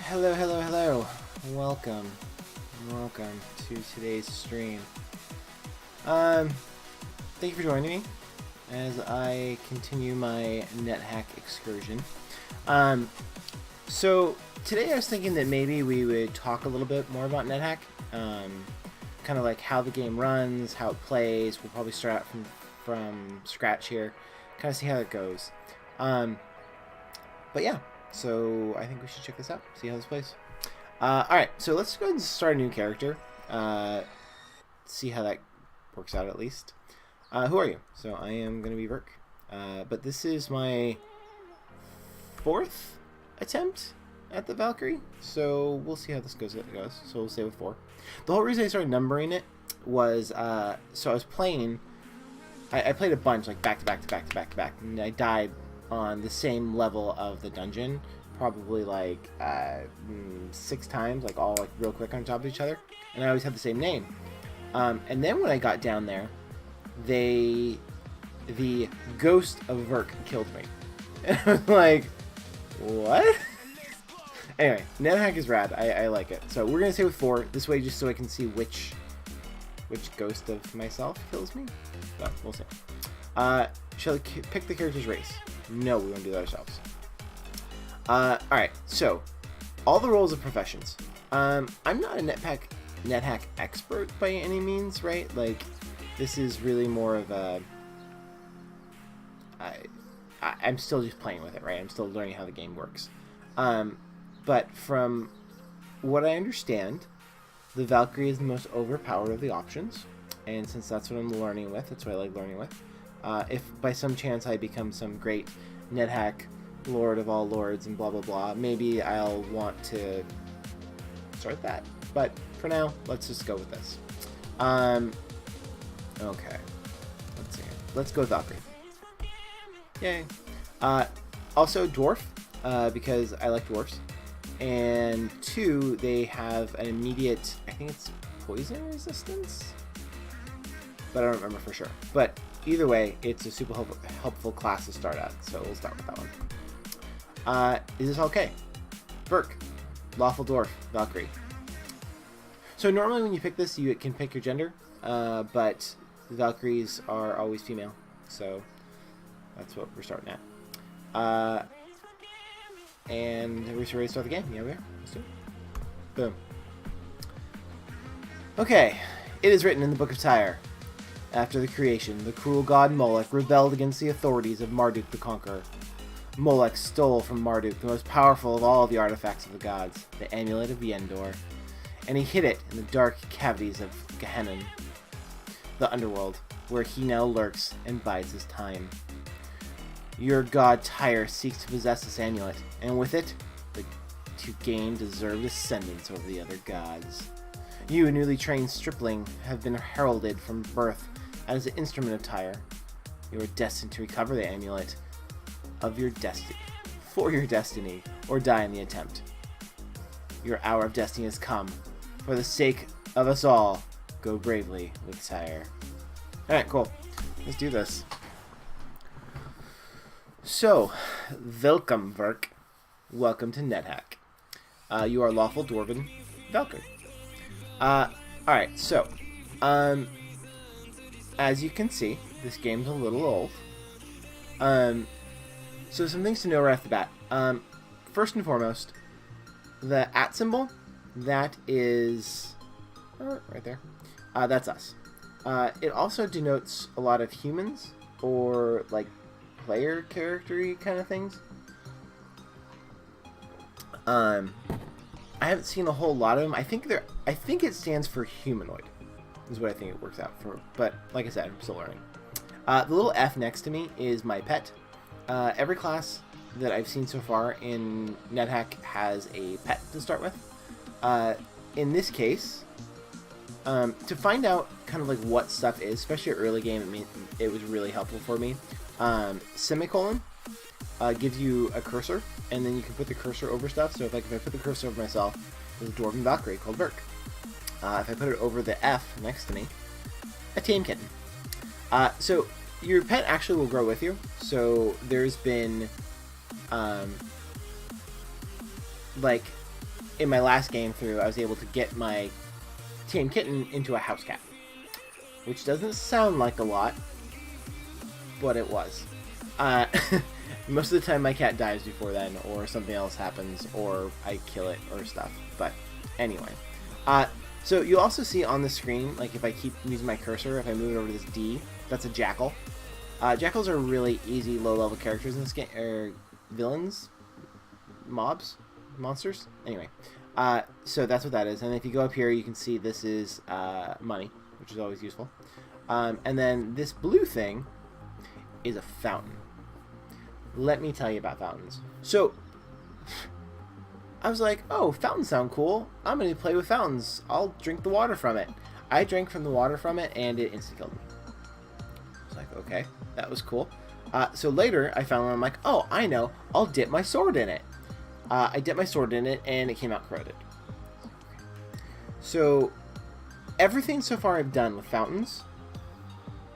Hello, hello, hello. Welcome to today's stream. Thank you for joining me as I continue my Nethack excursion. So today I was thinking that maybe we would talk a little bit more about Nethack, kind of like how the game runs, how it plays. We'll probably start out from scratch here, kind of see how it goes. But yeah. So I think we should check this out, see how this plays. Alright, so let's go ahead and start a new character. See how that works out at least. Who are you? So I am going to be Verk. But this is my 4th attempt at the Valkyrie. So we'll see how this goes. So we'll stay with 4. The whole reason I started numbering it was, so I was playing, I played a bunch, like back to back, and I died on the same level of the dungeon, probably like 6 times, like all like real quick on top of each other, and I always had the same name. And then when I got down there, the ghost of Verk killed me. And I was like, what? Anyway, Nethack is rad. I like it. So we're gonna stay with 4 this way, just so I can see which ghost of myself kills me. So we'll see. Shall we pick the character's race? No, we won't do that ourselves. Alright, so all the roles of professions. I'm not a Nethack expert by any means, right? Like, this is really more of a... I'm still just playing with it, right? I'm still learning how the game works. But from what I understand, the Valkyrie is the most overpowered of the options. And since that's what I'm learning with, that's what I like learning with. If by some chance I become some great Nethack Lord of all lords and blah blah blah, maybe I'll want to start that. But for now, let's just go with this. Okay. Let's see. Let's go Valkyrie. Yay. Also dwarf, because I like dwarfs. And 2, they have an immediate, I think it's poison resistance? But I don't remember for sure. But either way, it's a super helpful class to start at, so we'll start with that one. Is this okay? Verk, Lawful Dwarf, Valkyrie. So normally when you pick this, you can pick your gender, but the Valkyries are always female, so that's what we're starting at. And we're ready to start the game. Yeah, we are. Let's do it. Boom. Okay, it is written in the Book of Tyre. After the creation, the cruel god Moloch rebelled against the authorities of Marduk the Conqueror. Moloch stole from Marduk the most powerful of all the artifacts of the gods, the Amulet of Yendor, and he hid it in the dark cavities of Gehenna, the underworld, where he now lurks and bides his time. Your god Tyre seeks to possess this amulet, and with it, to gain deserved ascendance over the other gods. You, a newly trained stripling, have been heralded from birth as an instrument of Tyre. You are destined to recover the amulet of your destiny, for your destiny, or die in the attempt. Your hour of destiny has come. For the sake of us all, go bravely with Tyre. Alright, cool. Let's do this. So, welcome, Verk. Welcome to Nethack. You are Lawful Dwarven Valkyrie. Alright, so, as you can see, this game's a little old. So some things to know right off the bat. First and foremost, the @ symbol, that is, right there, that's us. It also denotes a lot of humans, or, like, player character-y kind of things. I haven't seen a whole lot of them. I think it stands for humanoid, is what I think it works out for. But like I said, I'm still learning. The little F next to me is my pet. Every class that I've seen so far in Nethack has a pet to start with. In this case, to find out kind of like what stuff is, especially early game, it was really helpful for me. Semicolon gives you a cursor, and then you can put the cursor over stuff. So if I put the cursor over myself, there's a Dwarven Valkyrie called Verk. If I put it over the F next to me, a tame kitten. So your pet actually will grow with you. So there's been like in my last game through, I was able to get my tame kitten into a house cat. Which doesn't sound like a lot, but it was. Most of the time my cat dies before then, or something else happens, or I kill it, or stuff. But anyway. So you'll also see on the screen, like if I keep using my cursor, if I move it over to this D, that's a jackal. Jackals are really easy low-level characters in this game, or villains, mobs, monsters. Anyway, so that's what that is. And if you go up here, you can see this is money, which is always useful. And then this blue thing is a fountain. Let me tell you about fountains. So, I was like, oh, fountains sound cool. I'm going to play with fountains. I'll drink the water from it. I drank from the water from it, and it instantly killed me. I was like, okay, that was cool. So later, I found one. I'm like, oh, I know. I'll dip my sword in it. I dipped my sword in it, and it came out corroded. So, everything so far I've done with fountains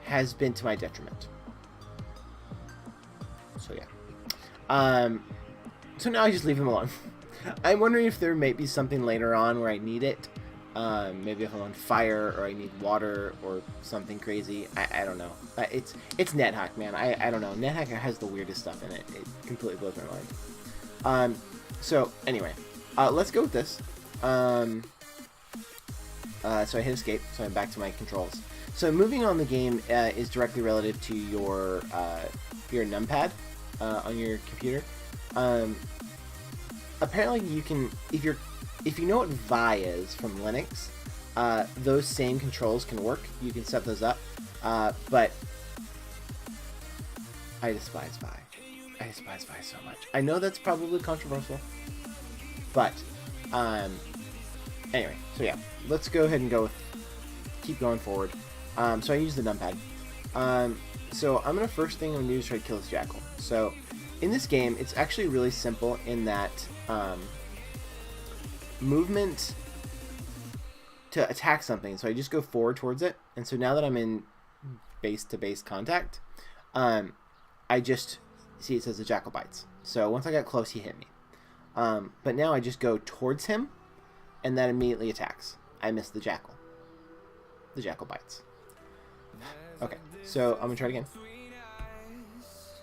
has been to my detriment. So yeah. So now I just leave them alone. I'm wondering if there might be something later on where I need it. Maybe if I'm on fire or I need water or something crazy. I don't know. It's Nethack, man. I don't know. Nethack has the weirdest stuff in it. It completely blows my mind. So anyway, let's go with this. So I hit escape, so I'm back to my controls. So moving on the game is directly relative to your numpad on your computer. Apparently, you can if you know what Vi is from Linux, those same controls can work. You can set those up, but I despise Vi. I despise Vi so much. I know that's probably controversial, but anyway. So yeah, let's go ahead and keep going forward. So I use the numpad. So I'm gonna first thing I'm gonna do is try to kill this jackal. So in this game, it's actually really simple in that movement to attack something. So I just go forward towards it, and so now that I'm in base-to-base contact, I just see it says the jackal bites. So once I got close, he hit me. But now I just go towards him, and that immediately attacks. I miss the jackal. The jackal bites. Okay, so I'm gonna try it again.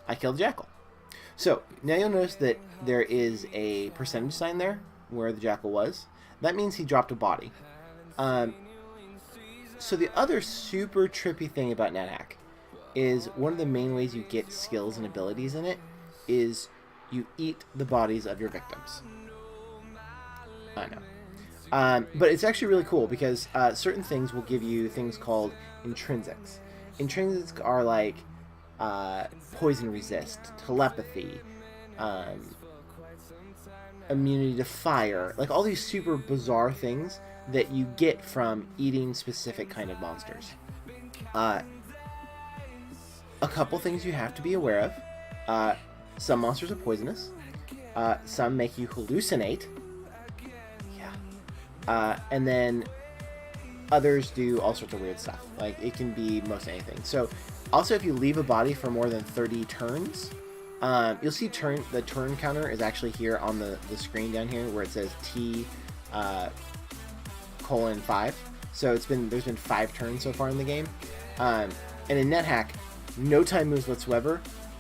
I killed the jackal. So now you'll notice that there is a percentage sign there where the jackal was. That means he dropped a body. So the other super trippy thing about Nethack is one of the main ways you get skills and abilities in it is you eat the bodies of your victims. I know. But it's actually really cool because certain things will give you things called intrinsics. Intrinsics are like poison resist, telepathy, immunity to fire, like all these super bizarre things that you get from eating specific kind of monsters. A couple things you have to be aware of. Some monsters are poisonous. Some make you hallucinate. Yeah. And then others do all sorts of weird stuff. Like, it can be most anything. So, also, if you leave a body for more than 30 turns, you'll see the turn counter is actually here on the screen down here where it says T:5. So there's been 5 turns so far in the game. And in Nethack, no time moves whatsoever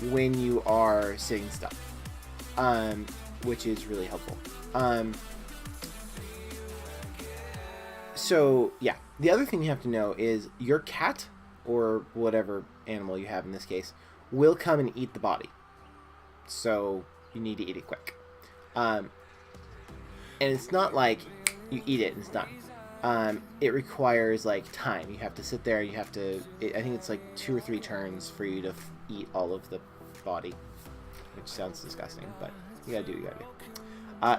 when you are sitting still, which is really helpful. So yeah, the other thing you have to know is your cat, or whatever animal you have in this case, will come and eat the body. So you need to eat it quick. And it's not like you eat it and it's done. It requires like time. You have to sit there. You have to. I think it's like 2 or 3 turns for you to eat all of the body, which sounds disgusting, but you gotta do what you gotta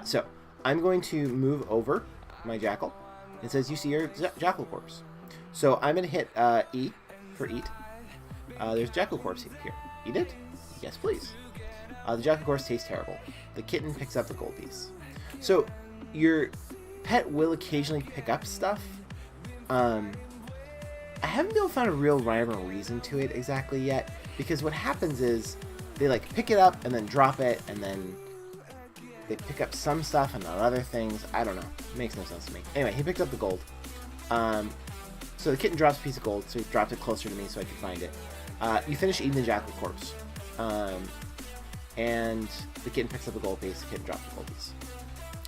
do. So I'm going to move over my jackal. It says you see your jackal corpse. So I'm gonna hit E for eat. There's jackal corpse here. Eat it? Yes, please. The jackal corpse tastes terrible. The kitten picks up the gold piece. So your pet will occasionally pick up stuff. I haven't been able to find a real rhyme or reason to it exactly yet, because what happens is they like pick it up and then drop it and then they pick up some stuff and not other things. I don't know. It makes no sense to me. Anyway, he picked up the gold. So the kitten drops a piece of gold, so he dropped it closer to me so I could find it. You finish eating the jackal corpse. And the kitten picks up a gold piece, the kitten drops a gold piece.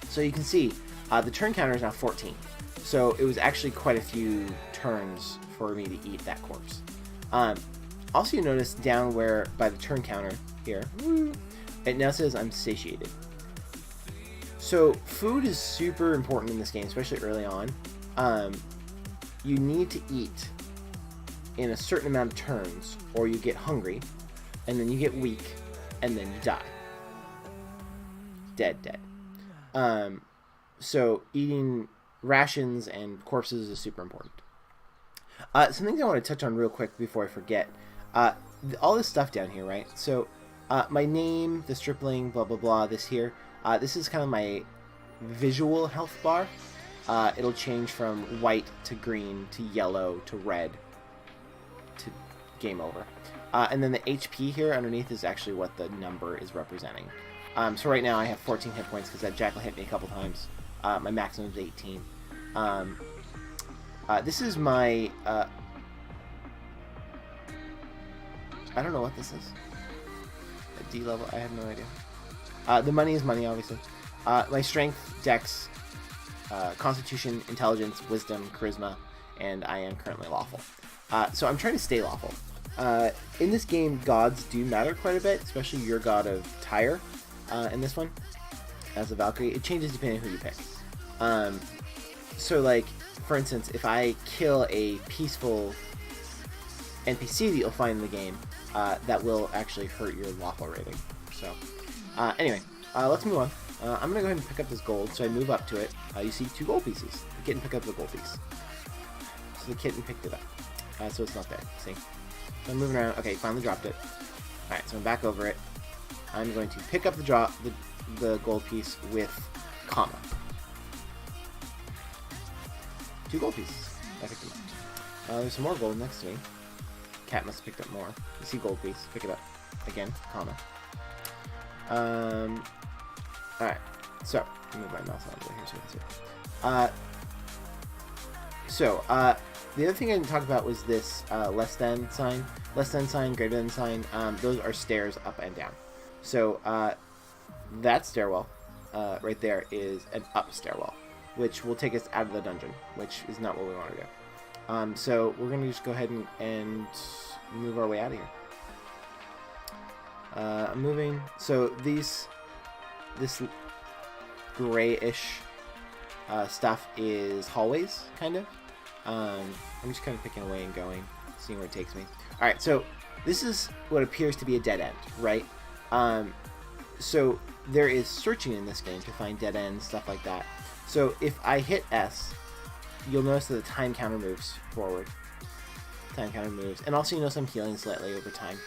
So you can see, the turn counter is now 14. So it was actually quite a few turns for me to eat that corpse. Also, you notice down where, by the turn counter here, it now says I'm satiated. So food is super important in this game, especially early on. You need to eat in a certain amount of turns, or you get hungry, and then you get weak, and then you die. Dead. So eating rations and corpses is super important. Some things I want to touch on real quick before I forget. All this stuff down here, right? So my name, the stripling, blah blah blah, this here. This is kind of my visual health bar. It'll change from white to green to yellow to red to game over. And then the HP here underneath is actually what the number is representing. So right now I have 14 hit points because that jackal hit me a couple times. My maximum is 18. This is my... I don't know what this is. A D level? I have no idea. The money is money, obviously. My strength, dex, constitution, intelligence, wisdom, charisma, and I am currently lawful. So I'm trying to stay lawful. In this game, gods do matter quite a bit, especially your god of Tyre in this one. As a Valkyrie, it changes depending on who you pick. So, like, for instance, if I kill a peaceful NPC that you'll find in the game, that will actually hurt your lawful rating. So, anyway, let's move on. I'm going to go ahead and pick up this gold, so I move up to it. You see 2 gold pieces. The kitten picked up the gold piece. So the kitten picked it up. So it's not there. See? So I'm moving around. Okay, finally dropped it. Alright, so I'm back over it. I'm going to pick up the gold piece with comma. 2 gold pieces. I picked them up. There's some more gold next to me. Cat must have picked up more. You see gold piece. Pick it up. Again, comma. Alright, so, move my mouse on over here so you can see. The other thing I didn't talk about was this less than sign. Less than sign, greater than sign. Those are stairs up and down. So, that stairwell right there is an up stairwell, which will take us out of the dungeon, which is not what we want to do. So, we're going to just go ahead and move our way out of here. I'm moving. So, this grayish stuff is hallways, kind of. I'm just kind of picking away and going, seeing where it takes me. Alright, so this is what appears to be a dead end, right? So there is searching in this game to find dead ends, stuff like that. So if I hit S, you'll notice that the time counter moves forward. Time counter moves. And also you notice I'm healing slightly over time.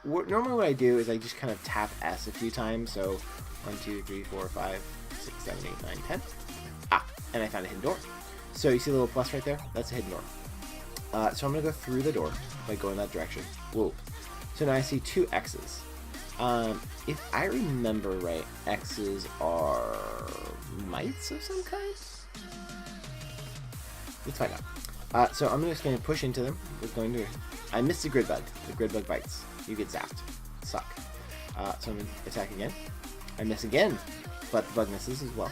Normally what I do is I just kind of tap S a few times. So 1, 2, 3, 4, 5, 6, 7, 8, 9, 10. And I found a hidden door. So you see the little plus right there? That's a hidden door. So I'm going to go through the door by going that direction. Whoa. So now I see 2 X's. If I remember right, X's are mites of some kind? Let's find out. So I'm just going to push into them. I missed the grid bug. The grid bug bites. You get zapped. Suck. So I'm going to attack again. I miss again, but the bug misses as well.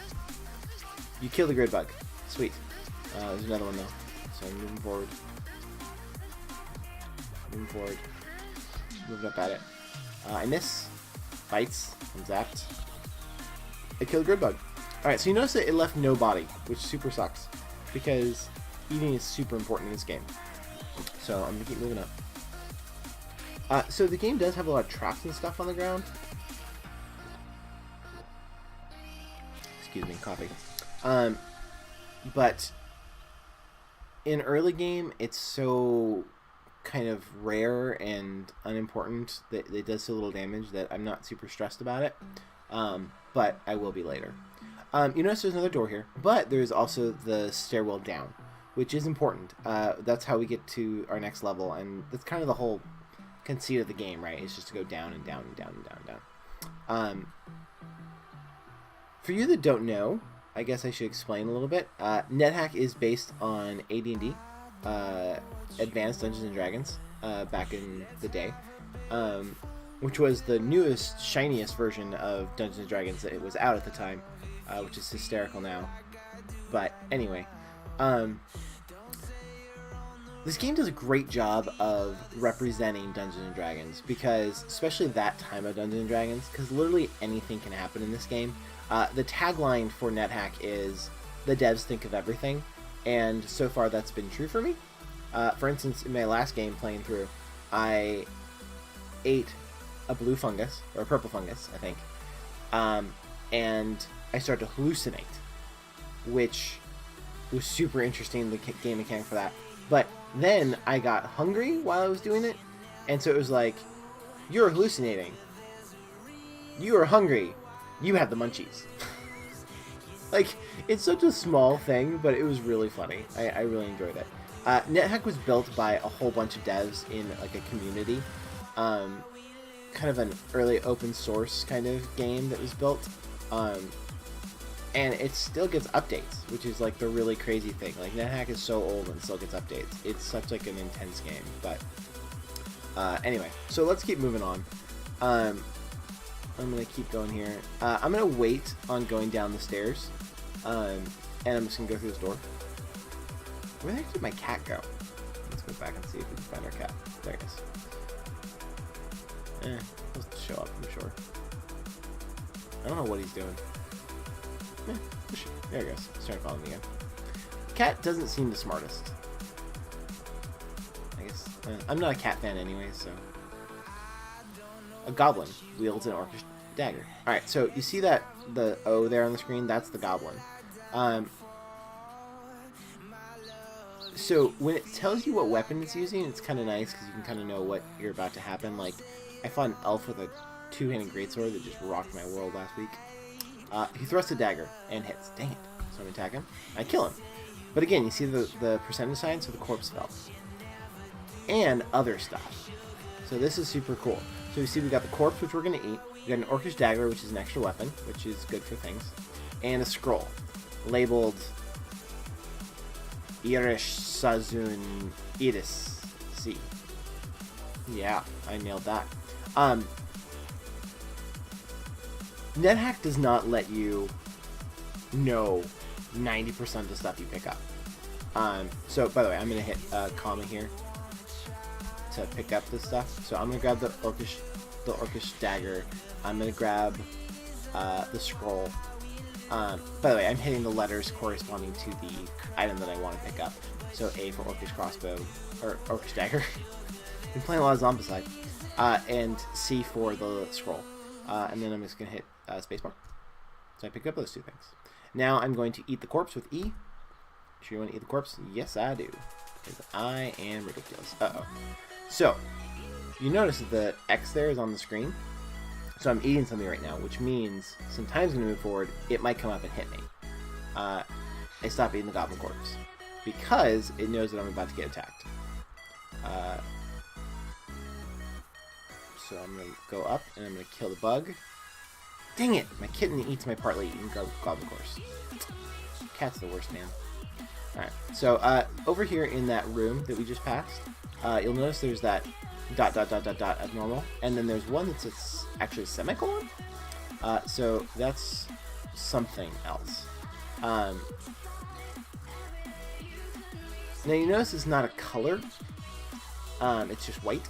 You kill the grid bug. Sweet. There's another one though. So I'm moving forward. Moving up at it. I miss. Bites. I'm zapped. I killed the grid bug. Alright, so you notice that it left no body, which super sucks. Because eating is super important in this game. So I'm going to keep moving up. So the game does have a lot of traps and stuff on the ground. Excuse me, coffee. But in early game, it's so kind of rare and unimportant that it does so little damage that I'm not super stressed about it. But I will be later. You notice there's another door here, but there's also the stairwell down, which is important. That's how we get to our next level, and that's kind of the whole conceit of the game, right? It's just to go down and down and down and down and down. For you that don't know, I guess I should explain a little bit. Nethack is based on AD&D, Advanced Dungeons and Dragons, back in the day, which was the newest, shiniest version of Dungeons and Dragons that it was out at the time, which is hysterical now. But anyway, this game does a great job of representing Dungeons and Dragons, because especially that time of Dungeons and Dragons, because literally anything can happen in this game. The tagline for Nethack is, the devs think of everything, and so far that's been true for me. For instance, in my last game playing through, I ate a blue fungus, or a purple fungus, I think, and I started to hallucinate, which was super interesting, the game mechanic for that. But then I got hungry while I was doing it, and so it was like, you're hallucinating. You are hungry. You have the munchies. Like, it's such a small thing, but it was really funny. I really enjoyed it. Nethack was built by a whole bunch of devs in like a community. Kind of an early open source kind of game that was built. And it still gets updates, which is like the really crazy thing. Like, Nethack is so old and still gets updates. It's such like an intense game. But anyway, so let's keep moving on. I'm gonna keep going here. I'm gonna wait on going down the stairs, and I'm just gonna go through this door. Where the heck did my cat go? Let's go back and see if we can find our cat. There it is. He'll show up, I'm sure. I don't know what he's doing. There he goes. He's trying to follow me again. Cat doesn't seem the smartest. I guess. I'm not a cat fan anyway, so. A goblin wields an orcish dagger. Alright, so you see that the O there on the screen? That's the goblin. So when it tells you what weapon it's using, it's kind of nice because you can kind of know what you're about to happen. Like, I fought an elf with a two-handed greatsword that just rocked my world last week. He thrusts a dagger and hits. Dang it. So I'm going to attack him. I kill him. But again, you see the percentage sign, so the corpse fell. And other stuff. So this is super cool. So you see we got the corpse, which we're going to eat. We got an orcish dagger, which is an extra weapon, which is good for things. And a scroll labeled Irish Sazun Iris C. Yeah, I nailed that. Nethack does not let you know 90% of the stuff you pick up. So, by the way, I'm going to hit comma here to pick up this stuff. So I'm going to grab the orcish dagger. I'm going to grab the scroll. By the way, I'm hitting the letters corresponding to the item that I want to pick up. So A for orcish crossbow, or orcish dagger. Been playing a lot of Zombicide. And C for the scroll. And then I'm just going to hit spacebar. So I picked up those two things. Now I'm going to eat the corpse with E. Sure you want to eat the corpse? Yes, I do. Because I am ridiculous. Uh-oh. So, you notice that the X there is on the screen. So I'm eating something right now, which means some time's going to move forward, it might come up and hit me. I stop eating the goblin corpse. Because it knows that I'm about to get attacked. So I'm going to go up, and I'm going to kill the bug. Dang it! My kitten eats my partly eaten goblin corpse. Cat's the worst, man. Alright, so over here in that room that we just passed, you'll notice there's that ... abnormal, and then there's one that's actually a semicolon. So that's something else. Now you notice it's not a color, it's just white.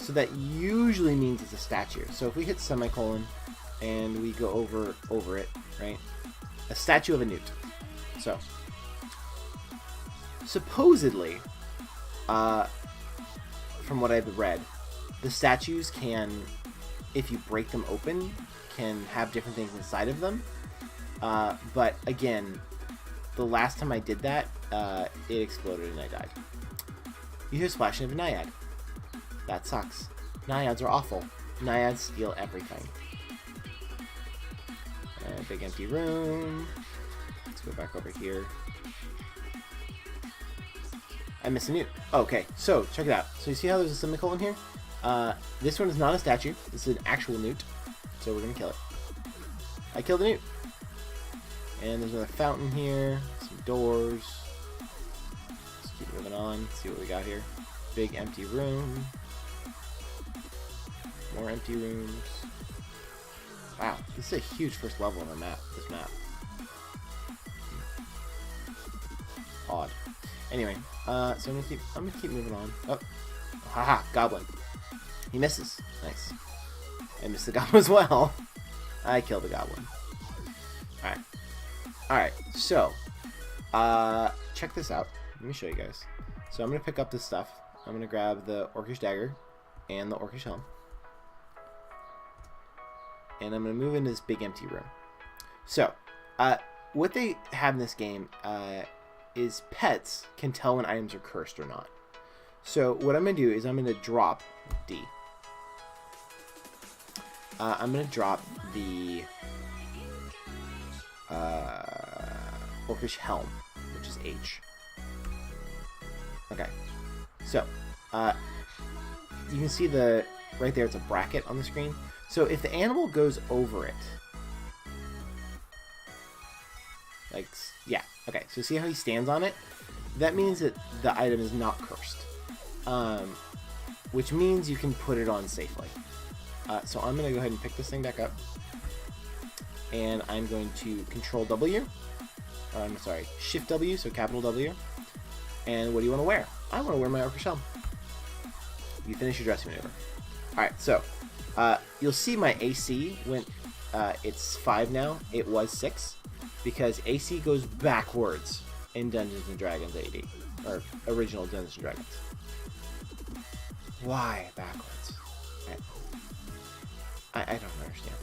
So that usually means it's a statue. So if we hit semicolon and we go over it, right? A statue of a newt. So supposedly, from what I've read, the statues can, if you break them open, can have different things inside of them. But again, the last time I did that, it exploded and I died. You hear splashing of a naiad. That sucks. Naiads are awful. Naiads steal everything. Big empty room. Let's go back over here. I missed a newt. Oh, okay, so check it out. So you see how there's a semicolon here? This one is not a statue. This is an actual newt. So we're gonna kill it. I killed the newt. And there's another fountain here, some doors. Let's keep moving on, see what we got here. Big empty room. More empty rooms. Wow, this is a huge first level on the map, this map. Odd. Anyway, so I'm gonna keep moving on. Oh, haha, goblin. He misses. Nice. I missed the goblin as well. I killed the goblin. Alright. Alright, so check this out. Let me show you guys. So I'm gonna pick up this stuff. I'm gonna grab the Orcish dagger and the Orcish helm. And I'm gonna move into this big empty room. So, what they have in this game is pets can tell when items are cursed or not. So what I'm going to do is I'm going to drop D. I'm going to drop the Orcish helm, which is H. Okay, so you can see right there, it's a bracket on the screen. So if the animal goes over it, like, yeah, okay, so see how he stands on it? That means that the item is not cursed, which means you can put it on safely. So I'm going to go ahead and pick this thing back up, and I'm going to Control W, or I'm sorry, Shift W, so capital W, and what do you want to wear? I want to wear my Orcish helm. You finish your dressing maneuver. Alright, so you'll see my AC went, it's 5 now, it was 6, because AC goes backwards in Dungeons & Dragons AD, or original Dungeons & Dragons. Why backwards? I don't understand.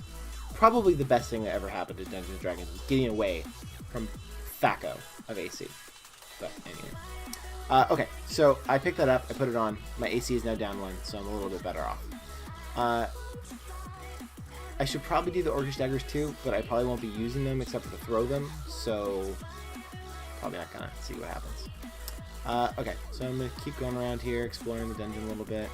Probably the best thing that ever happened to Dungeons & Dragons was getting away from FACO of AC. But anyway. Okay, so I picked that up, I put it on, my AC is now down 1, so I'm a little bit better off. I should probably do the Orcish daggers too, but I probably won't be using them except for to throw them, so probably not gonna see what happens. Okay, so I'm gonna keep going around here, exploring the dungeon a little bit.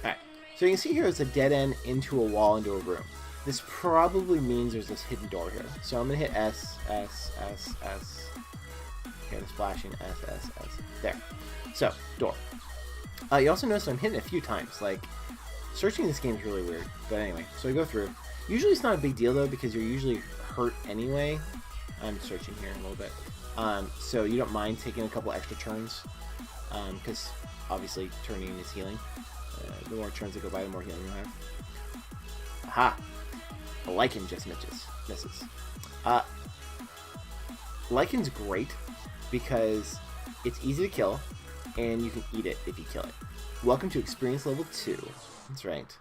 Alright, so you can see here it's a dead end into a wall, into a room. This probably means there's this hidden door here. So I'm gonna hit S, S, S, S. Okay, it's flashing, S, S, S. There. So, door. You also notice I'm hitting it a few times, like, searching this game is really weird, but anyway, so I go through. Usually it's not a big deal though, because you're usually hurt anyway. I'm searching here a little bit. So you don't mind taking a couple extra turns, because obviously turning is healing. The more turns that go by, the more healing you'll have. Aha! The Lichen just misses. Lichen's great, because it's easy to kill, and you can eat it if you kill it. Welcome to experience level 2. That's right.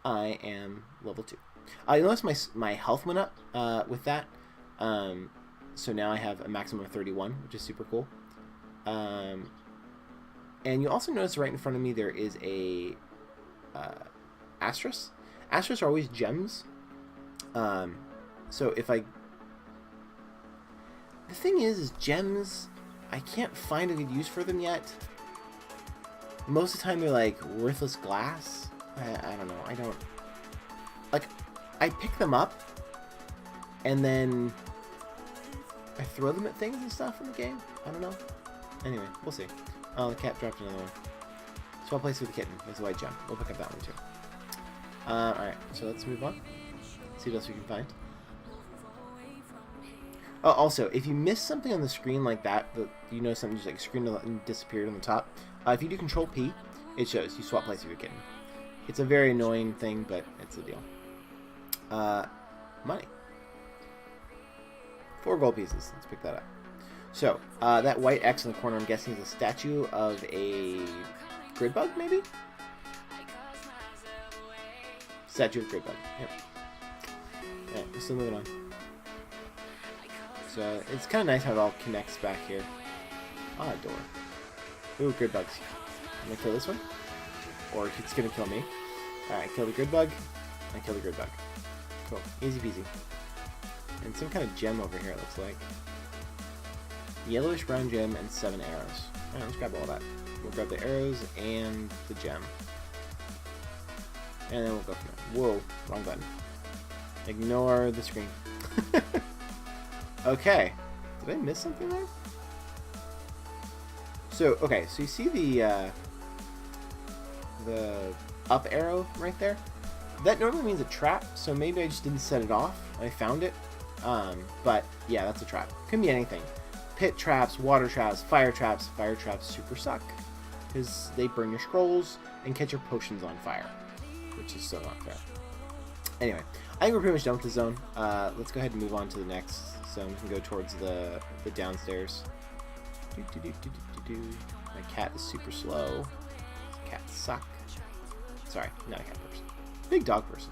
I am level 2. You notice my health went up with that. So now I have a maximum of 31, which is super cool. And you also notice right in front of me there is a asterisk. Asterisks are always gems. So if I... The thing is gems, I can't find a good use for them yet. Most of the time they're like worthless glass. I don't know. I don't... Like, I pick them up, and then I throw them at things and stuff in the game. I don't know. Anyway, we'll see. Oh, the cat dropped another one. Swap place with the kitten. There's a white gem. We'll pick up that one too. Alright, so let's move on. See what else we can find. Oh, also, if you miss something on the screen like that, you know something just like screamed and disappeared on the top, if you do Control P, it shows you swap places with your kitten. It's a very annoying thing, but it's a deal. Money. 4 gold pieces. Let's pick that up. So, that white X in the corner, I'm guessing, is a statue of a grid bug, maybe? Statue of grid bug. Yep. Alright, we're still moving on. So, it's kind of nice how it all connects back here. Ah, door. Ooh, grid bugs. I'm gonna kill this one. Or it's gonna kill me. Alright, kill the grid bug. I kill the grid bug. Cool. Easy peasy. And some kind of gem over here, it looks like. Yellowish brown gem and 7 arrows. Alright, let's grab all that. We'll grab the arrows and the gem. And then we'll go from there. Whoa, wrong button. Ignore the screen. Okay. Did I miss something there? So, okay, so you see the up arrow right there? That normally means a trap, so maybe I just didn't set it off. I found it. But, yeah, that's a trap. Could be anything. Pit traps, water traps, fire traps. Fire traps super suck, because they burn your scrolls and catch your potions on fire, which is so not fair. Anyway, I think we're pretty much done with the zone. Let's go ahead and move on to the next zone. We can go towards the downstairs. My cat is super slow. Cats suck. Sorry, not a cat person. Big dog person.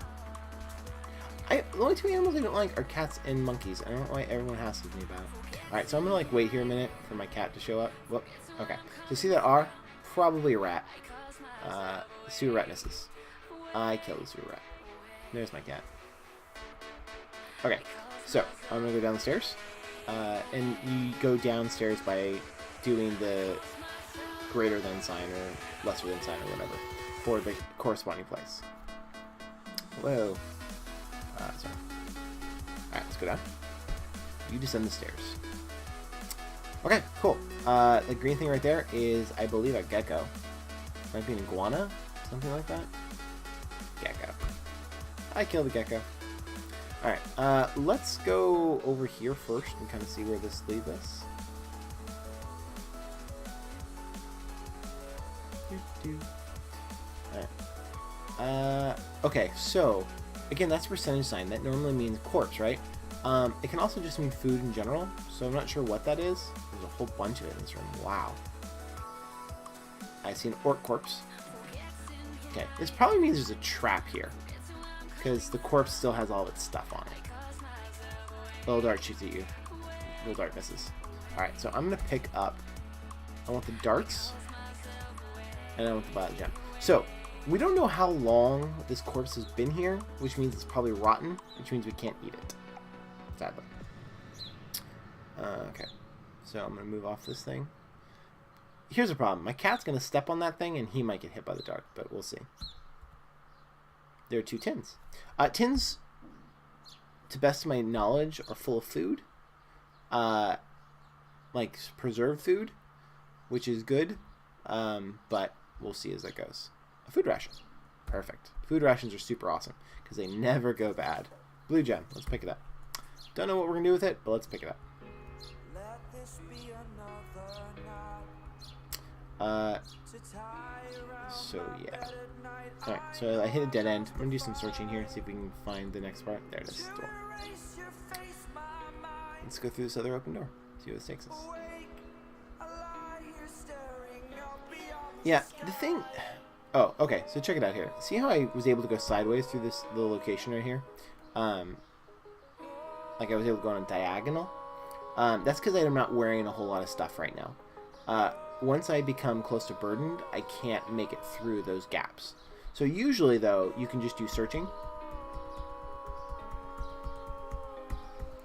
The only two animals I don't like are cats and monkeys. I don't know why everyone hassles me about it. Alright, so I'm gonna wait here a minute for my cat to show up. Whoop. Okay. So see that R? Probably a rat. Sewer rat misses. I killed the sewer rat. There's my cat. Okay, so I'm gonna go down the stairs. And you go downstairs by doing the greater than sign or lesser than sign or whatever for the corresponding place. Whoa. Sorry. Alright, let's go down. You descend the stairs. Okay, cool. The green thing right there is, I believe, a gecko. Might be an iguana? Something like that? Gecko. I killed the gecko. Alright, let's go over here first and kind of see where this leads us. Alright. Okay, so, again, that's a percentage sign. That normally means corpse, right? It can also just mean food in general, so I'm not sure what that is. There's a whole bunch of it in this room. Wow. I see an orc corpse. Okay, this probably means there's a trap here, because the corpse still has all of its stuff on it. Little dart shoots at you. Little dart misses. Alright, so I'm going to pick up... I want the darts, and I want the violet gem. So, we don't know how long this corpse has been here, which means it's probably rotten, which means we can't eat it. Sadly. Okay, so I'm going to move off this thing. Here's the problem. My cat's going to step on that thing, and he might get hit by the dart, but we'll see. There are 2 tins. Tins, to best of my knowledge, are full of food. Like preserved food, which is good, but we'll see as that goes. A food ration. Perfect. Food rations are super awesome, because they never go bad. Blue gem. Let's pick it up. Don't know what we're going to do with it, but let's pick it up. So yeah. Alright, so I hit a dead end. I'm going to do some searching here, see if we can find the next part. There it is. Door. Let's go through this other open door. See what this takes us. Yeah, the thing... Oh, okay, so check it out here. See how I was able to go sideways through this little location right here? Like I was able to go on a diagonal? That's because I'm not wearing a whole lot of stuff right now. Once I become close to burdened, I can't make it through those gaps. So usually, though, you can just do searching.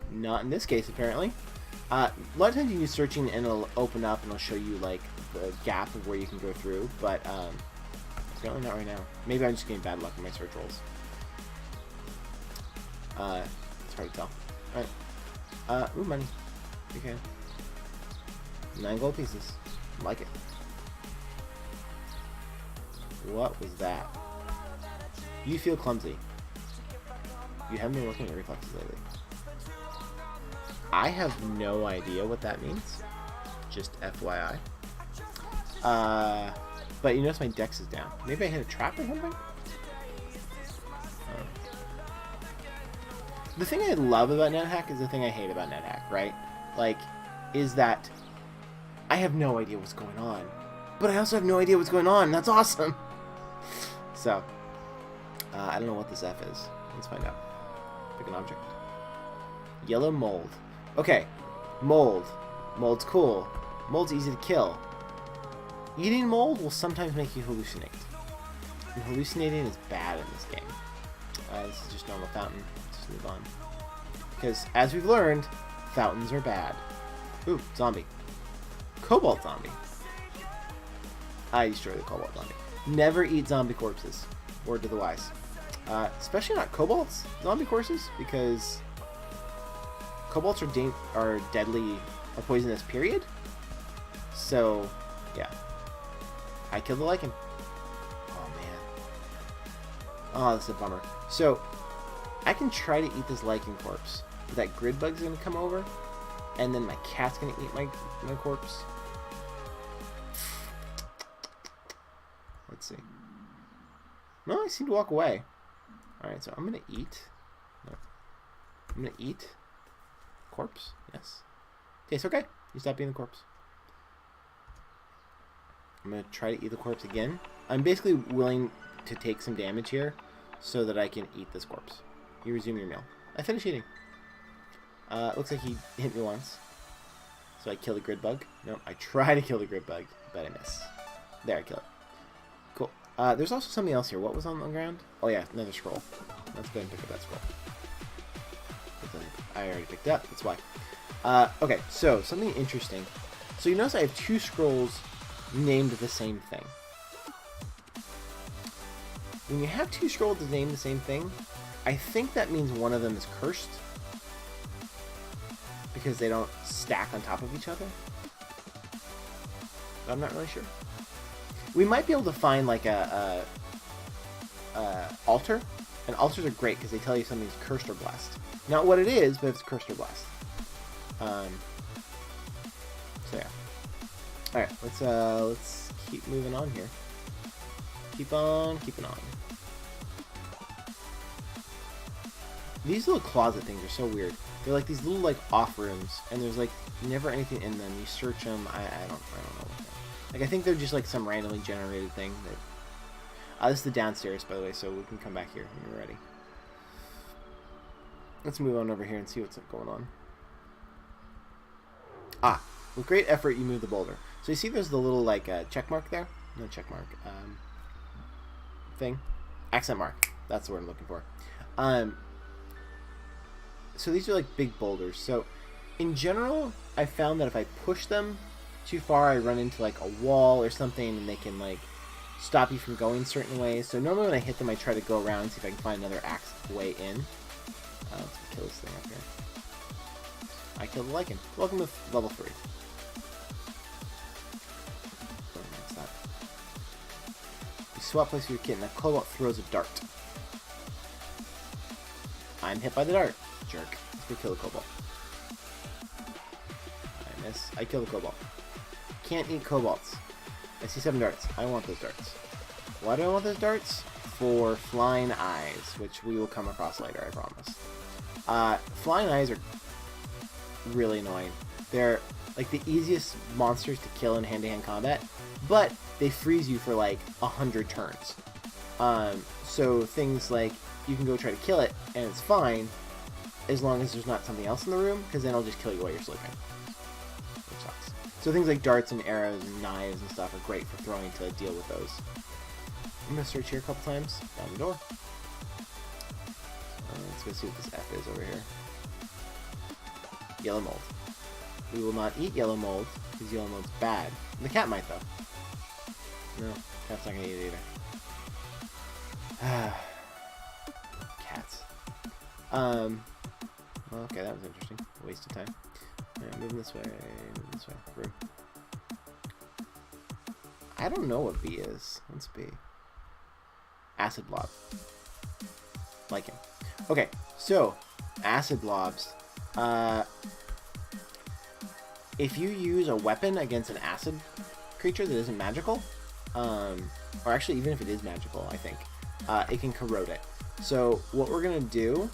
Not in this case, apparently. A lot of times you can use searching and it'll open up and it'll show you, like, the gap of where you can go through, but apparently not right now. Maybe I'm just getting bad luck in my search rolls. It's hard to tell. Alright. Ooh, money. Okay. 9 gold pieces. Like it. What was that? You feel clumsy. You haven't been working at reflexes lately. I have no idea what that means. Just FYI. But you notice my dex is down. Maybe I hit a trap or something? The thing I love about Nethack is the thing I hate about Nethack, right? Like, is that I have no idea what's going on. But I also have no idea what's going on. That's awesome. So, I don't know what this F is. Let's find out. Pick an object. Yellow mold. Okay, mold. Mold's cool. Mold's easy to kill. Eating mold will sometimes make you hallucinate. And hallucinating is bad in this game. This is just normal fountain. Let's just move on. Because, as we've learned, fountains are bad. Ooh, zombie. Cobalt zombie. I destroy the cobalt zombie. Never eat zombie corpses. Word to the wise. Especially not cobalt zombie corpses, because Kobolds are deadly or poisonous, period. So, yeah. I killed the lichen. Oh, man. Oh, this is a bummer. So, I can try to eat this lichen corpse, but that grid bug's going to come over, and then my cat's going to eat my corpse. Let's see. No, I seem to walk away. Alright, so I'm going to eat. No. I'm going to eat. Corpse? Yes. Tastes okay. You stop being the corpse. I'm going to try to eat the corpse again. I'm basically willing to take some damage here so that I can eat this corpse. You resume your meal. I finished eating. Looks like he hit me once. So I kill the grid bug. No, I try to kill the grid bug, but I miss. There, I kill it. Cool. There's also something else here. What was on the ground? Oh yeah, another scroll. Let's go ahead and pick up that scroll. I already picked up. That's why. Okay, so something interesting. So you notice I have 2 scrolls named the same thing. When you have 2 scrolls named the same thing, I think that means one of them is cursed because they don't stack on top of each other. But I'm not really sure. We might be able to find like a altar, and altars are great because they tell you something's cursed or blessed. Not what it is, but if it's cursed or blessed. So yeah. All right, let's keep moving on here. Keep on keeping on. These little closet things are so weird. They're like these little like off rooms, and there's like never anything in them. You search them. I don't know what they're. Like I think they're just like some randomly generated thing. That. This is the downstairs, by the way, so we can come back here when we're ready. Let's move on over here and see what's going on. With great effort, you move the boulder. So you see there's the little, like, check mark there? No check mark. Thing. Accent mark. That's the word I'm looking for. So these are, like, big boulders. So, in general, I found that if I push them too far, I run into, like, a wall or something, and they can, like, stop you from going certain ways. So normally when I hit them, I try to go around and see if I can find another way in. Let's kill this thing up here. I killed the lichen. Welcome to level 3. What's that? You swap place with your kitten. That cobalt throws a dart. I'm hit by the dart. Jerk. Let's go kill the cobalt. I miss. I kill the cobalt. Can't eat cobalts. I see 7 darts. I want those darts. Why do I want those darts? For flying eyes, which we will come across later, I promise. Flying eyes are really annoying. They're like the easiest monsters to kill in hand-to-hand combat, but they freeze you for like 100 turns. So things like you can go try to kill it and it's fine as long as there's not something else in the room, because then it'll just kill you while you're sleeping, which sucks. So things like darts and arrows and knives and stuff are great for throwing to deal with those. I'm gonna search here a couple times. Down the door. Let's go see what this F is over here. Yellow mold. We will not eat yellow mold because yellow mold's bad. And the cat might though. No, cat's not gonna eat it either. Cats. Well, okay, that was interesting. A waste of time. Alright, moving this way. Moving this way. Through. I don't know what B is. What's B? Acid blob. Like him. Okay, so acid blobs. If you use a weapon against an acid creature that isn't magical, or actually even if it is magical, I think, it can corrode it. So what we're gonna do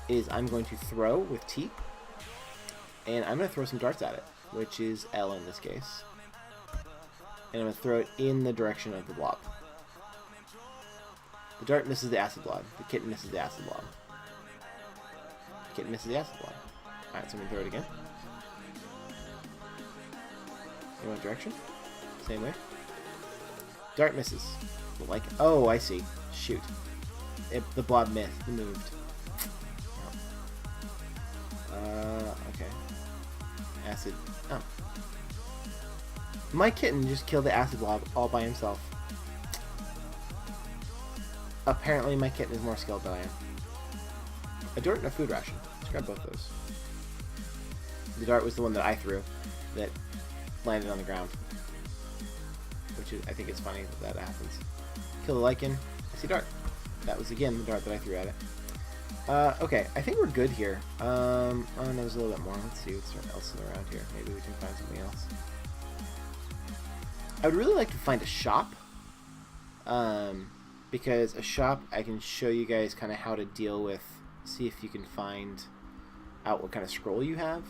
is I'm going to throw with T, and I'm gonna throw some darts at it, which is L in this case, and I'm gonna throw it in the direction of the blob. The dart misses the acid blob. The kitten misses the acid blob. The kitten misses the acid blob. Alright, so I'm going to throw it again. In what direction? Same way. Dart misses. Like, oh, I see. Shoot. The blob moved. Okay. Acid. Oh. My kitten just killed the acid blob all by himself. Apparently my kitten is more skilled than I am. A dart and a food ration. Let's grab both those. The dart was the one that I threw that landed on the ground. Which is, I think it's funny that happens. Kill the lichen. I see dart. That was again the dart that I threw at it. Okay, I think we're good here. Oh no, there's a little bit more. Let's see what's else around here. Maybe we can find something else. I would really like to find a shop. Because a shop, I can show you guys kind of how to deal with, see if you can find out what kind of scroll you have.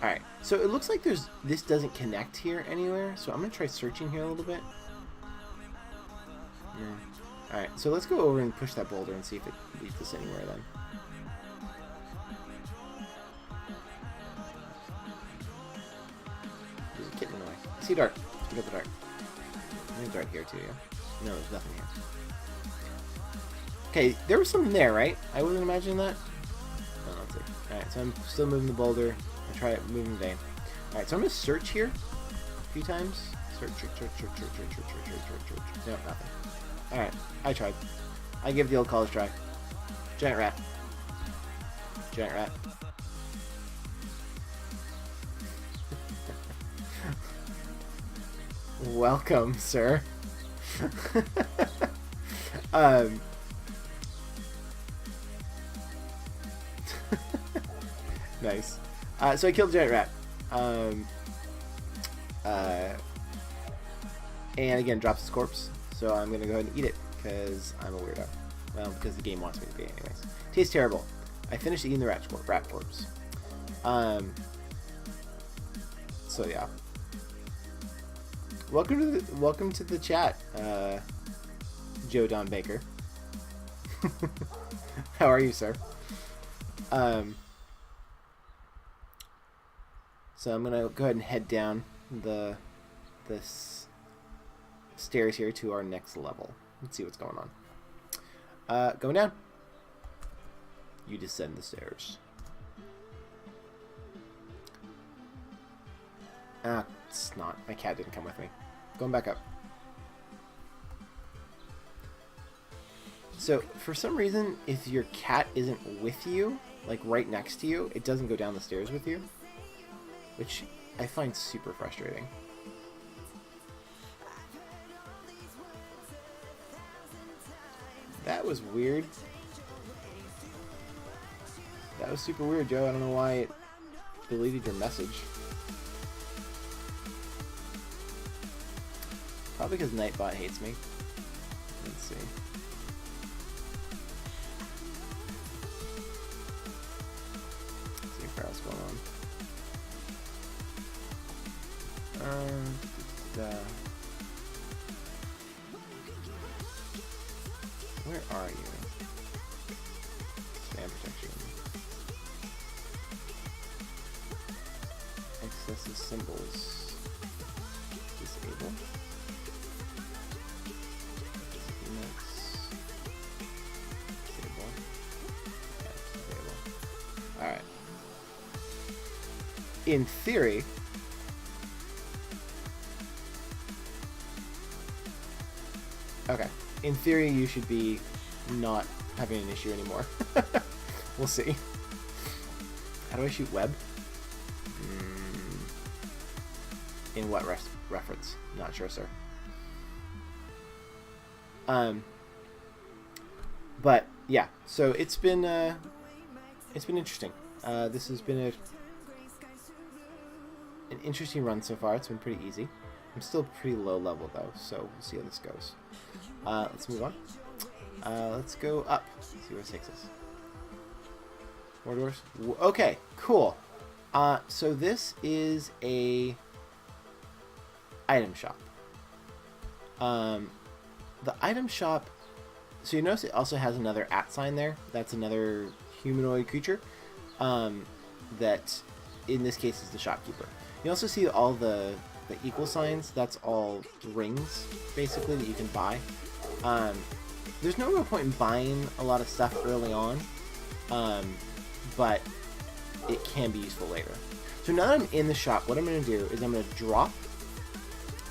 Alright, so it looks like this doesn't connect here anywhere, so I'm going to try searching here a little bit. No. Alright, so let's go over and push that boulder and see if it leads us anywhere then. There's a kitten in the way. I see a dart. Let's pick up the dart. There's a dart here too, yeah? No, there's nothing here. Okay, there was something there, right? I wasn't imagining that? No, let's see. Alright, so I'm still moving the boulder. I'll try it moving the vein. Alright, so I'm going to search here a few times. Search. No, nothing. Alright, I tried. I give the old college try. Giant rat. Giant rat. Welcome, sir. Nice. So I killed the giant rat. And again, drops his corpse. So I'm going to go ahead and eat it, because I'm a weirdo. Well, because the game wants me to be anyways. Tastes terrible. I finished eating the rat corpse. So yeah. Welcome to the chat, Joe Don Baker. How are you, sir? So I'm gonna go ahead and head down the stairs here to our next level. Let's see what's going on. Going down. You descend the stairs. Ah, it's not. My cat didn't come with me. Going back up. So, for some reason, if your cat isn't with you, like right next to you, it doesn't go down the stairs with you. Which I find super frustrating. That was weird. That was super weird, Joe. I don't know why it deleted your message. Probably because Nightbot hates me. Let's see. Let's see what else going on. Where are you? Spam protection. Excessive symbols. Disable. Alright. In theory, okay. In theory, you should be not having an issue anymore. We'll see. How do I shoot web? In what reference? Not sure, sir. But yeah, so it's been interesting. This has been an interesting run so far. It's been pretty easy. I'm still pretty low level though, so we'll see how this goes. Let's move on. Let's go up. See where it takes us. More doors. Okay, cool. So this is a item shop. The item shop. So you notice it also has another @ sign there. That's another humanoid creature. That in this case is the shopkeeper. You also see all the equal signs. That's all rings basically that you can buy. There's no real point in buying a lot of stuff early on, but it can be useful later. So now that I'm in the shop, what I'm going to do is I'm going to drop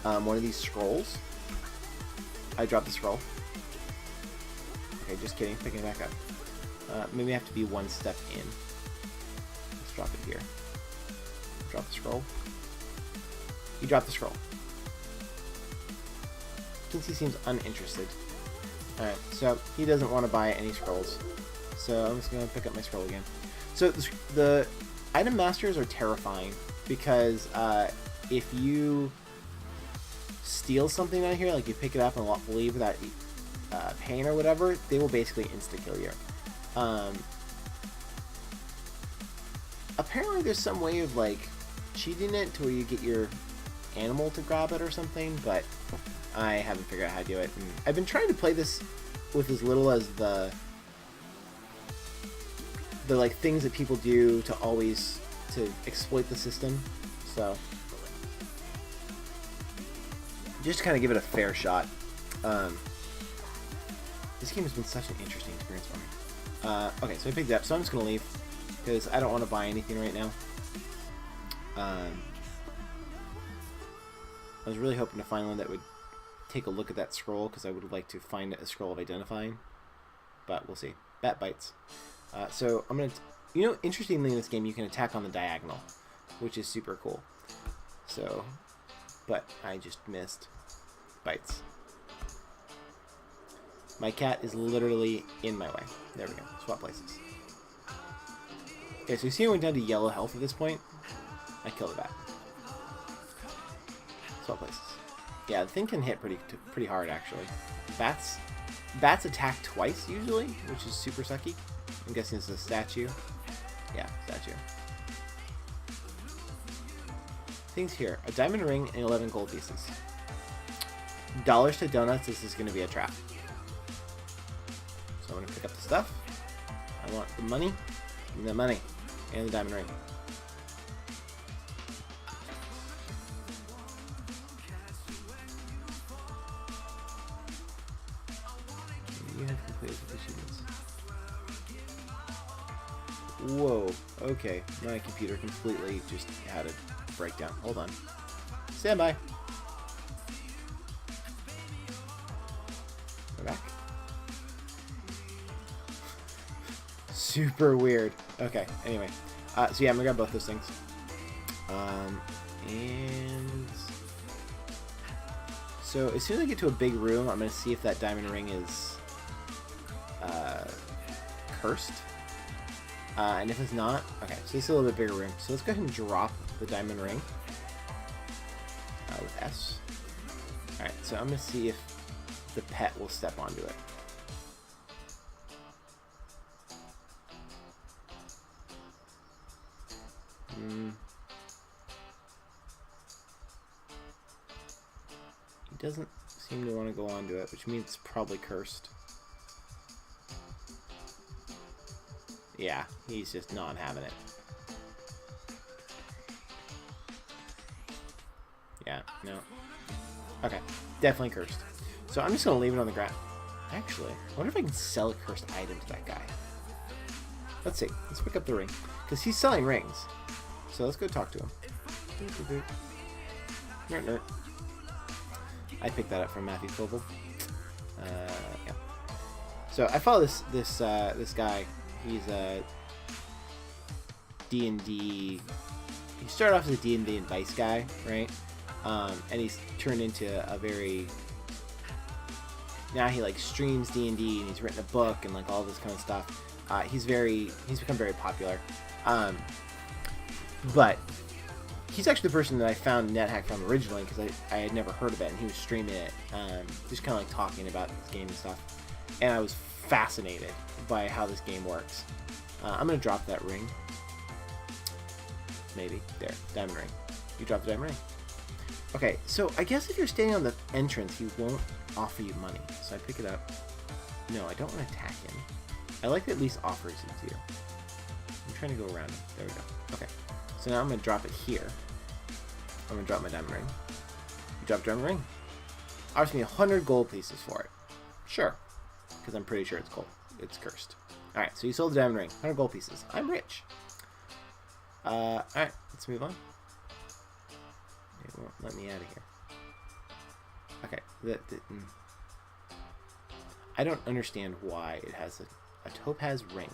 one of these scrolls. I dropped the scroll. Okay, just kidding. Picking it back up. Maybe I have to be one step in. Let's drop it here. Drop the scroll. You drop the scroll. Since he seems uninterested. Alright, so he doesn't want to buy any scrolls. So I'm just going to pick up my scroll again. So the item masters are terrifying because if you steal something out here, like you pick it up and leave without pain or whatever, they will basically insta-kill you. Apparently there's some way of like cheating it to where you get your animal to grab it or something, but I haven't figured out how to do it. And I've been trying to play this with as little as the like things that people do to exploit the system. So just kind of give it a fair shot. This game has been such an interesting experience for me. Okay, so I picked it up, so I'm just gonna leave because I don't want to buy anything right now. I was really hoping to find one that would take a look at that scroll because I would like to find a scroll of identifying, but we'll see. Bat bites. So I'm gonna, interestingly in this game you can attack on the diagonal, which is super cool. So, but I just missed. Bites. My cat is literally in my way. There we go. Swap places. Okay, so you see I went down to yellow health at this point. I killed a bat. Swap places. Yeah, the thing can hit pretty hard actually. Bats attack twice usually, which is super sucky. I'm guessing it's a statue. Yeah, statue. Things here: a diamond ring and 11 gold pieces. Dollars to donuts. This is going to be a trap. So I'm going to pick up the stuff. I want the money, and the money, and the diamond ring. You have completed the achievements. Whoa, okay. My computer completely just had a breakdown. Hold on. Stand by. We're back. Super weird. Okay, anyway. So yeah, I'm gonna grab both those things. And so as soon as I get to a big room, I'm gonna see if that diamond ring is cursed. And if it's not, okay, so this is a little bit bigger room. So let's go ahead and drop the diamond ring with S. Alright, so I'm gonna see if the pet will step onto it. He doesn't seem to want to go onto it, which means it's probably cursed. Yeah, he's just not having it. Yeah, no. Okay, definitely cursed. So I'm just going to leave it on the ground. Actually, I wonder if I can sell a cursed item to that guy. Let's see. Let's pick up the ring. Because he's selling rings. So let's go talk to him. Nert, nert. I picked that up from Matthew Koval. Yeah. So I follow this guy. He's a D&D. He started off as a D&D advice guy, right? And he's turned into a very. Now he like streams D&D and he's written a book and like all this kind of stuff. He's become very popular. But he's actually the person that I found Nethack from originally because I had never heard of it and he was streaming it, just kind of like talking about this game and stuff. And I was fascinated by how this game works. I'm gonna drop that ring. Maybe there, diamond ring. You drop the diamond ring. Okay, so I guess if you're standing on the entrance, he won't offer you money. So I pick it up. No, I don't want to attack him. I like that at least offers it to you. I'm trying to go around him. There we go. Okay. So now I'm going to drop it here. I'm going to drop my diamond ring. You drop diamond ring. Offers me 100 gold pieces for it. Sure. Because I'm pretty sure it's gold. It's cursed. Alright, so you sold the diamond ring. 100 gold pieces. I'm rich. Alright, let's move on. It won't let me out of here. Okay. I don't understand why it has A topaz ring.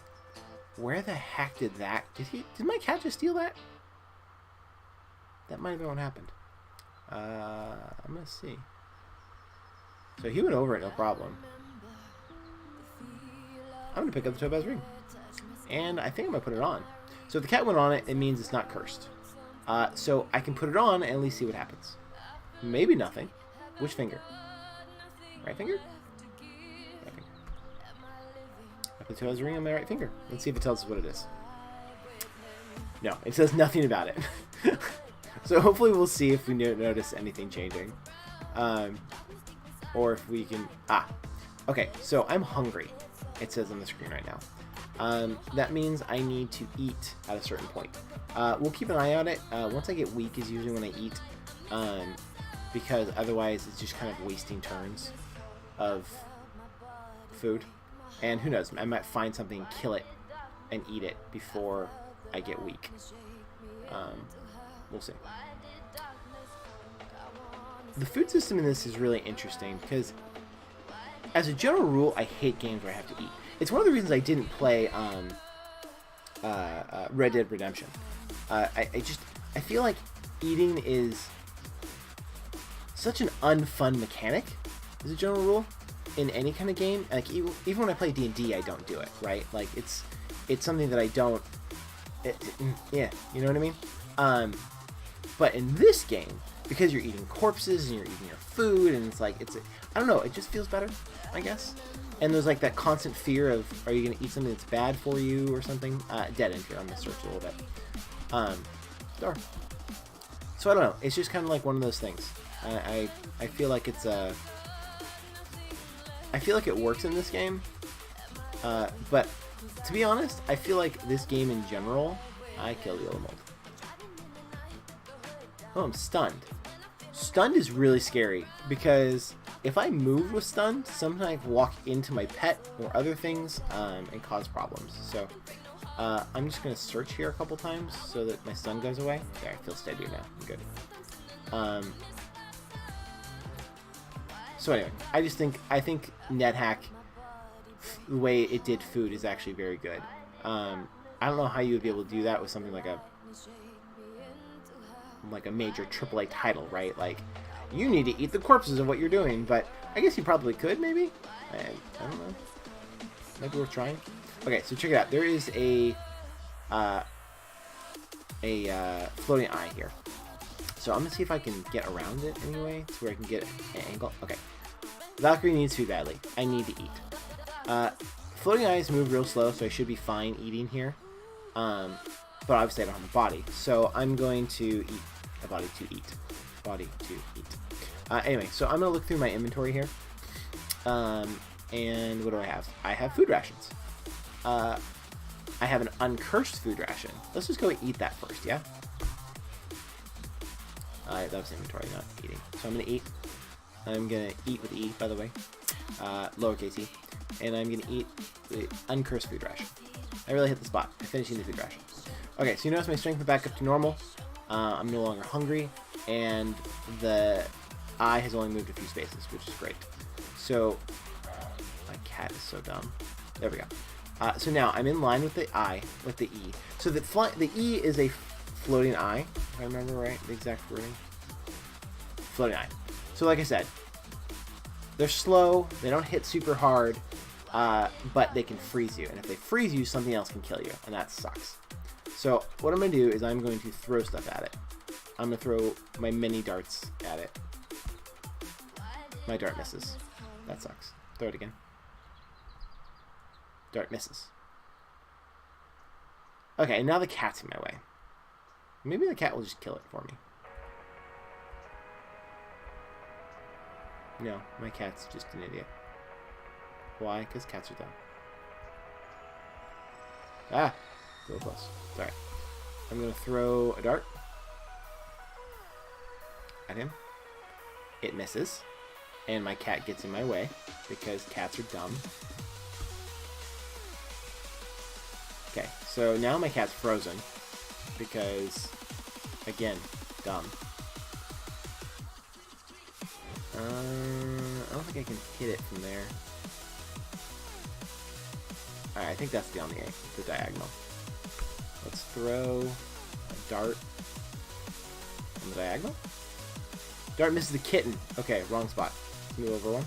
Where the heck did that... Did my cat just steal that? That might have been what happened. I'm going to see. So he went over it, no problem. I'm going to pick up the topaz ring. And I think I'm going to put it on. So if the cat went on it, it means it's not cursed. So I can put it on and at least see what happens. Maybe nothing. Which finger? Right finger? Right finger. I put the topaz ring on my right finger. Let's see if it tells us what it is. No, it says nothing about it. So hopefully we'll see if we notice anything changing. Or if we can... Okay, so I'm hungry. It says on the screen right now. That means I need to eat at a certain point. We'll keep an eye on it. Once I get weak is usually when I eat. Because otherwise it's just kind of wasting turns of food. And who knows, I might find something, kill it, and eat it before I get weak. We'll see. The food system in this is really interesting because, as a general rule, I hate games where I have to eat. It's one of the reasons I didn't play Red Dead Redemption. I feel like eating is such an unfun mechanic, as a general rule, in any kind of game. Like even when I play D&D, I don't do it, right? Like it's something that I don't. Yeah, you know what I mean. But in this game, because you're eating corpses and you're eating your food, and it's like I don't know, it just feels better, I guess. And there's like that constant fear of, are you gonna eat something that's bad for you or something? Dead end here. I'm gonna search a little bit. Door. So I don't know. It's just kind of like one of those things. I feel like it's I feel like it works in this game. But to be honest, I feel like this game in general, I killed the yellow mold. Oh, I'm stunned. Stunned is really scary because if I move with stunned, sometimes I can walk into my pet or other things and cause problems. So I'm just going to search here a couple times so that my stun goes away. There, I feel steadier now. I'm good. So anyway, I think Nethack, the way it did food is actually very good. I don't know how you would be able to do that with something like a major AAA title, right? Like, you need to eat the corpses of what you're doing, but I guess you probably could, maybe? I don't know. Might be worth trying. Okay, so check it out. There is a floating eye here. So I'm going to see if I can get around it anyway, to where I can get an angle. Okay. Valkyrie needs food badly. I need to eat. Floating eyes move real slow, so I should be fine eating here. But obviously I don't have a body. So I'm going to eat a body to eat. Body to eat. Anyway, so I'm going to look through my inventory here. And what do I have? I have food rations. I have an uncursed food ration. Let's just go and eat that first, yeah? That was inventory, not eating. So I'm going to eat. I'm going to eat with E, by the way. Lowercase e. And I'm going to eat the uncursed food ration. I really hit the spot. I'm finishing the food ration. Okay, so you notice my strength went back up to normal. I'm no longer hungry. And the eye has only moved a few spaces, which is great. So, my cat is so dumb. There we go. So now I'm in line with the I, with the E. So the E is a floating eye, if I remember right, the exact wording. Floating eye. So like I said, they're slow, they don't hit super hard, but they can freeze you. And if they freeze you, something else can kill you, and that sucks. So what I'm going to do is I'm going to throw stuff at it. I'm going to throw my mini darts at it. My dart misses. That sucks. Throw it again. Dart misses. Okay, now the cat's in my way. Maybe the cat will just kill it for me. No, my cat's just an idiot. Why? Because cats are dumb. Ah! Go close. Sorry. I'm going to throw a dart at him. It misses. And my cat gets in my way because cats are dumb. Okay, so now my cat's frozen because, again, dumb. I don't think I can hit it from there. Alright, I think that's the diagonal. Let's throw a dart on the diagonal. Dart misses the kitten. Okay, wrong spot. Let's move over one.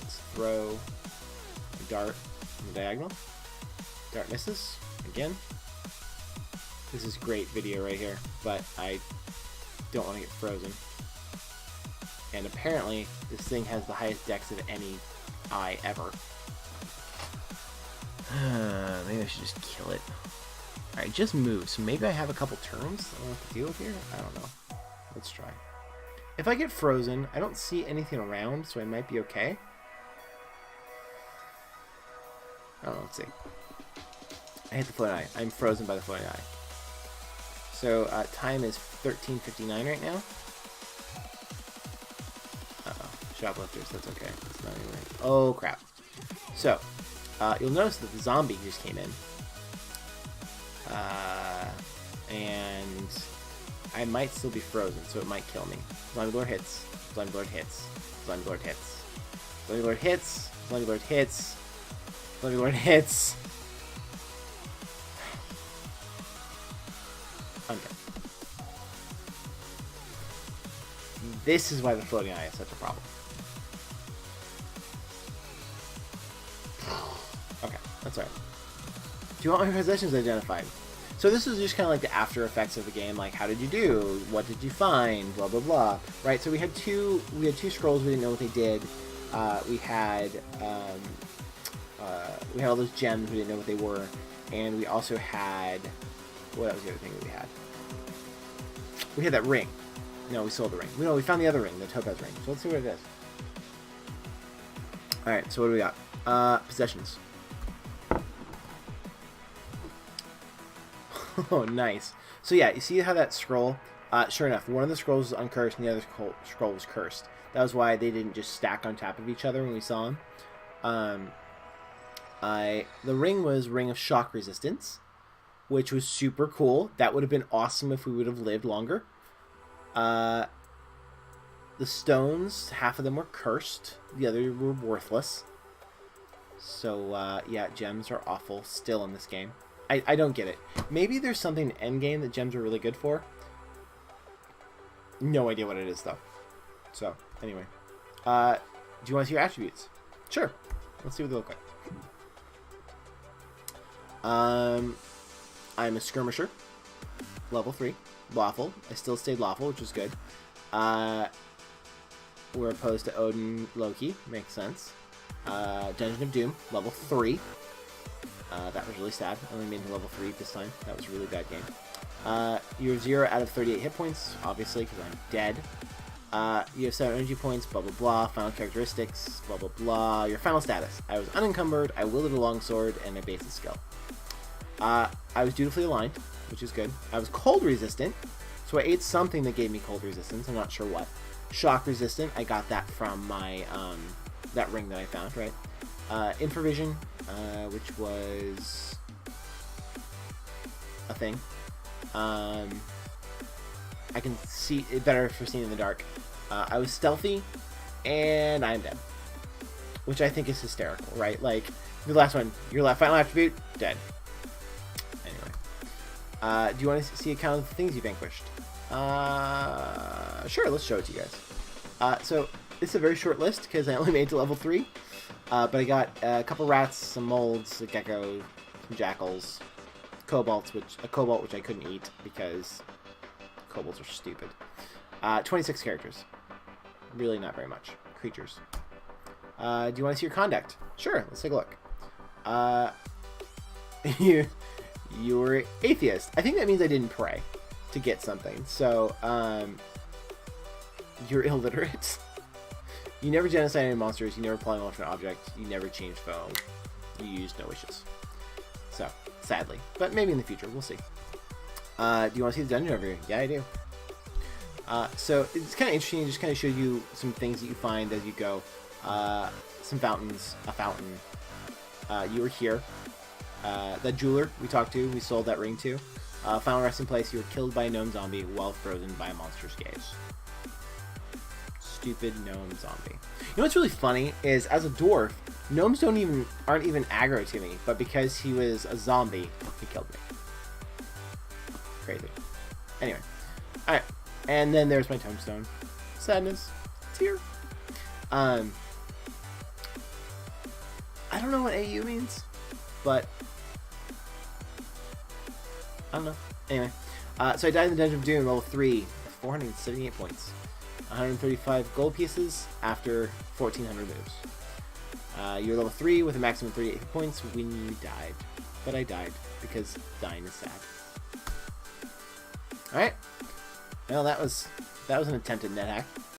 Let's throw a dart on the diagonal. Dart misses. Again. This is great video right here, but I don't want to get frozen. And apparently, this thing has the highest dex of any eye ever. Maybe I should just kill it. Alright, just move. So maybe I have a couple turns I don't know what to deal with here. I don't know. Let's try. If I get frozen, I don't see anything around, so I might be okay. I don't know. Let's see. I hit the floating eye. I'm frozen by the floating eye. So time is 13:59 right now. Uh-oh. Shoplifters. That's okay. That's not even right. Oh, crap. So, you'll notice that the zombie just came in. And I might still be frozen, so it might kill me. Zombie Lord hits. Zombie Lord hits. Zombie Lord hits. Zombie Lord hits. Zombie Lord hits. Zombie Lord hits. I'm dead. This is why the floating eye is such a problem. Okay, that's alright. Do you want my possessions identified? So this is just kind of like the after effects of the game, like how did you do, what did you find, blah blah blah, right? So we had two scrolls, we didn't know what they did. We had all those gems, we didn't know what they were, and we also had, what was the other thing that we had? We had that ring. No, we sold the ring. No, we found the other ring, the topaz ring. So let's see what it is. All right, so what do we got? Possessions. Oh, nice. So yeah, you see how that scroll, sure enough, one of the scrolls was uncursed and the other scroll was cursed. That was why they didn't just stack on top of each other when we saw them. The ring was Ring of Shock Resistance, which was super cool. That would have been awesome if we would have lived longer. The stones, half of them were cursed. The others were worthless. So, yeah, gems are awful still in this game. I don't get it. Maybe there's something in endgame that gems are really good for. No idea what it is, though. So, anyway. Do you want to see your attributes? Sure. Let's see what they look like. I'm a skirmisher. Level 3. Lawful. I still stayed lawful, which is good. We're opposed to Odin Loki. Makes sense. Dungeon of Doom. Level 3. That was really sad. I only made it to level 3 this time. That was a really bad game. You're 0 out of 38 hit points, obviously, because I'm dead. You have 7 energy points, blah blah blah. Final characteristics, blah blah blah. Your final status. I was unencumbered, I wielded a longsword, and I basic skill. I was dutifully aligned, which is good. I was cold resistant, so I ate something that gave me cold resistance. I'm not sure what. Shock resistant, I got that from my, that ring that I found, right? Infravision, which was a thing. I can see it better for seeing in the dark. I was stealthy, and I'm dead. Which I think is hysterical, right? Like, the last one, your final attribute, dead. Anyway. Do you want to see a count of the things you vanquished? Sure, let's show it to you guys. So, this is a very short list, because I only made it to level 3. But I got a couple rats, some molds, a gecko, some jackals, kobolds, a cobalt which I couldn't eat because kobolds are stupid. 26 characters. Really not very much. Creatures. Do you want to see your conduct? Sure, let's take a look. You were atheist. I think that means I didn't pray to get something. So, you're illiterate. You never genocide any monsters, you never polymorph an object, you never change foam, you use no wishes. So, sadly. But maybe in the future, we'll see. Do you want to see the dungeon over here? Yeah, I do. So, it's kind of interesting, it just kind of shows you some things that you find as you go. Some fountains, a fountain. You were here. That jeweler we talked to, we sold that ring to. Final resting place, you were killed by a gnome zombie while frozen by a monster's gaze. stupid gnome zombie. You know what's really funny is, as a dwarf, gnomes aren't even aggro to me, but because he was a zombie, he killed me. Crazy. Anyway, all right, and then there's my tombstone. Sadness. It's here. I don't know what AU means, but I don't know. Anyway, so I died in the Dungeon of Doom, level 3, 478 points. 135 gold pieces after 1,400 moves. You're level 3 with a maximum of 38 points when you died. But I died, because dying is sad. Alright. Well, that was an attempt at Nethack.